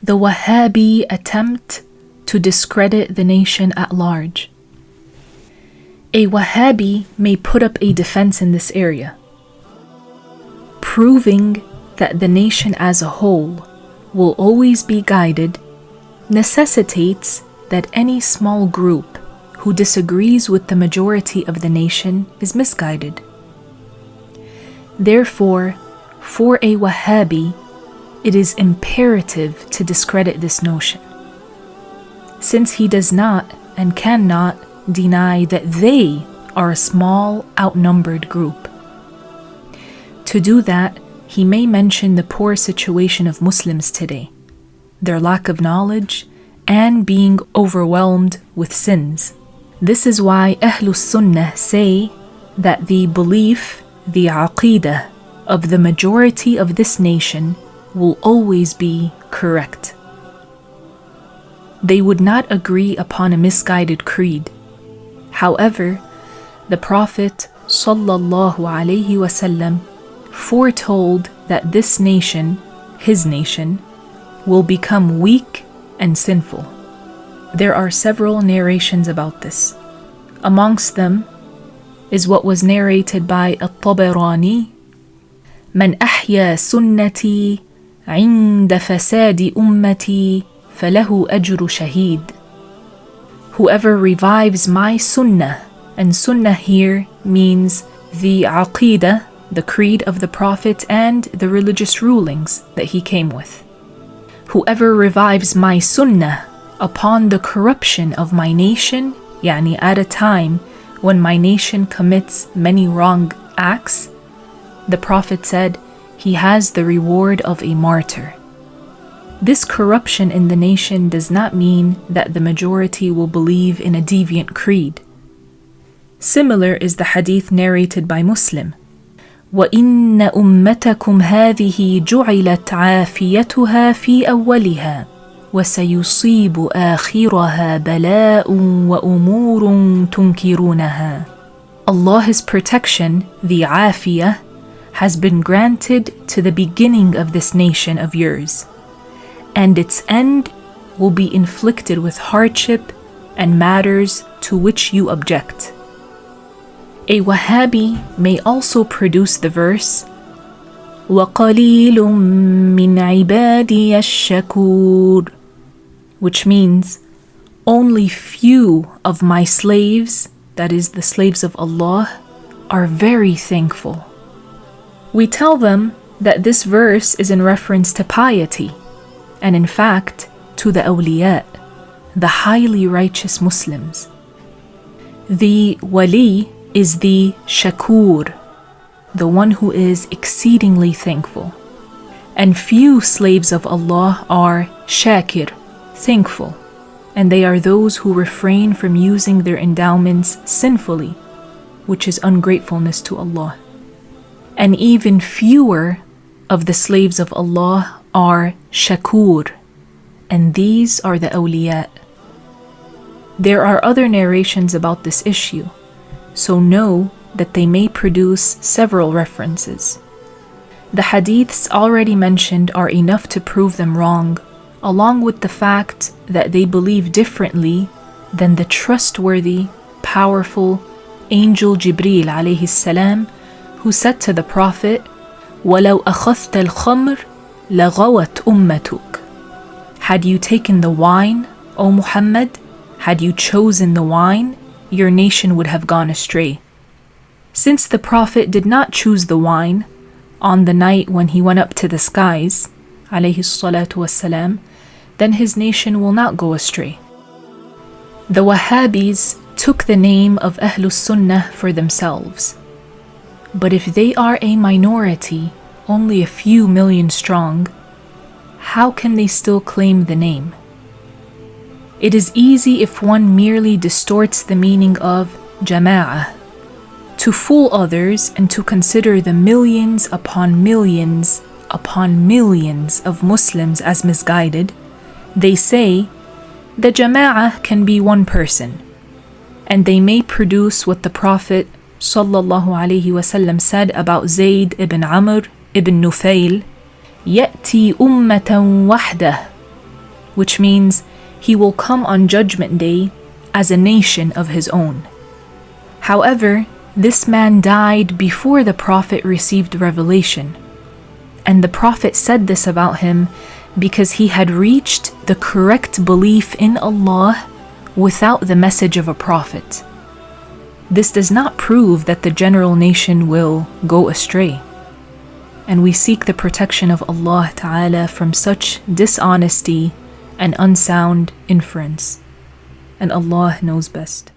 The Wahhabiyy attempt to discredit the nation at large. A Wahhabiyy may put up a defense in this area, proving that the nation as a whole will always be guided necessitates that any small group who disagrees with the majority of the nation is misguided. Therefore, for a Wahhabiyy, it is imperative to discredit this notion, since he does not and cannot deny that they are a small, outnumbered group. To do that, he may mention the poor situation of Muslims today, their lack of knowledge, and being overwhelmed with sins. This is why Ahlu-s-Sunnah say that the belief, the ḥaqidah of the majority of this nation will always be correct. They would not agree upon a misguided creed. However, the Prophet ﷺ foretold that this nation, his nation, will become weak and sinful. There are several narrations about this. Amongst them is what was narrated by At-Tabaraniyy: من أحيا سنتي عند فساد أمتي فله أجر شهيد. Whoever revives my sunnah, and sunnah here means the ḥaqidah, the creed of the Prophet and the religious rulings that he came with. Whoever revives my sunnah upon the corruption of my nation, يعني at a time when my nation commits many wrong acts, the Prophet said, he has the reward of a martyr. This corruption in the nation does not mean that the majority will believe in a deviant creed. Similar is the hadith narrated by Muslim: وَإِنَّ أُمَّتَكُمْ هَذِهِ جُعِلَتْ عَافِيَتُهَا فِي أَوَّلِهَا وَسَيُصِيبُ آخِرَهَا بَلَاءٌ وَأُمُورٌ تُنْكِرُونَهَا. Allah's protection, the ḥafiyah, has been granted to the beginning of this nation of yours, and its end will be inflicted with hardship and matters to which you object. A Wahhabiyy may also produce the verse وَقَلِيلٌ مِّنْ عِبَادِيَ الشَّكُورِ, which means only few of my slaves, that is the slaves of Allah, are very thankful. We tell them that this verse is in reference to piety, and in fact to the Awliya, the highly righteous Muslims. The waliyy is the shakur, the one who is exceedingly thankful. And few slaves of Allah are shakir, thankful, and they are those who refrain from using their endowments sinfully, which is ungratefulness to Allah. And even fewer of the slaves of Allah are shakur, and these are the Awliya. There are other narrations about this issue, so know that they may produce several references. The hadiths already mentioned are enough to prove them wrong, along with the fact that they believe differently than the trustworthy, powerful Angel Jibril alayhi salam, who said to the Prophet, وَلَوْ أَخَذْتَ الْخَمْرِ لَغَوَتْ أُمَّتُكَ. Had you taken the wine, O Muhammad, had you chosen the wine, your nation would have gone astray. Since the Prophet did not choose the wine on the night when he went up to the skies, alayhi salatu wassalam, then his nation will not go astray. The Wahhabiys took the name of Ahlu-s-Sunnah for themselves. But if they are a minority, only a few million strong, how can they still claim the name? It is easy if one merely distorts the meaning of jama'ah, to fool others and to consider the millions upon millions of Muslims as misguided. They say the jama'ah can be one person, and they may produce what the Prophet ﷺ said about Zayd ibn Amr ibn Nufayl: يأتي أمة وحده which means he will come on Judgment Day as a nation of his own. However, this man died before the Prophet received revelation, and the Prophet said this about him because he had reached the correct belief in Allah without the message of a prophet. This does not prove that the general nation will go astray, and we seek the protection of Allah Ta'ala from such dishonesty and unsound inference, and Allah knows best.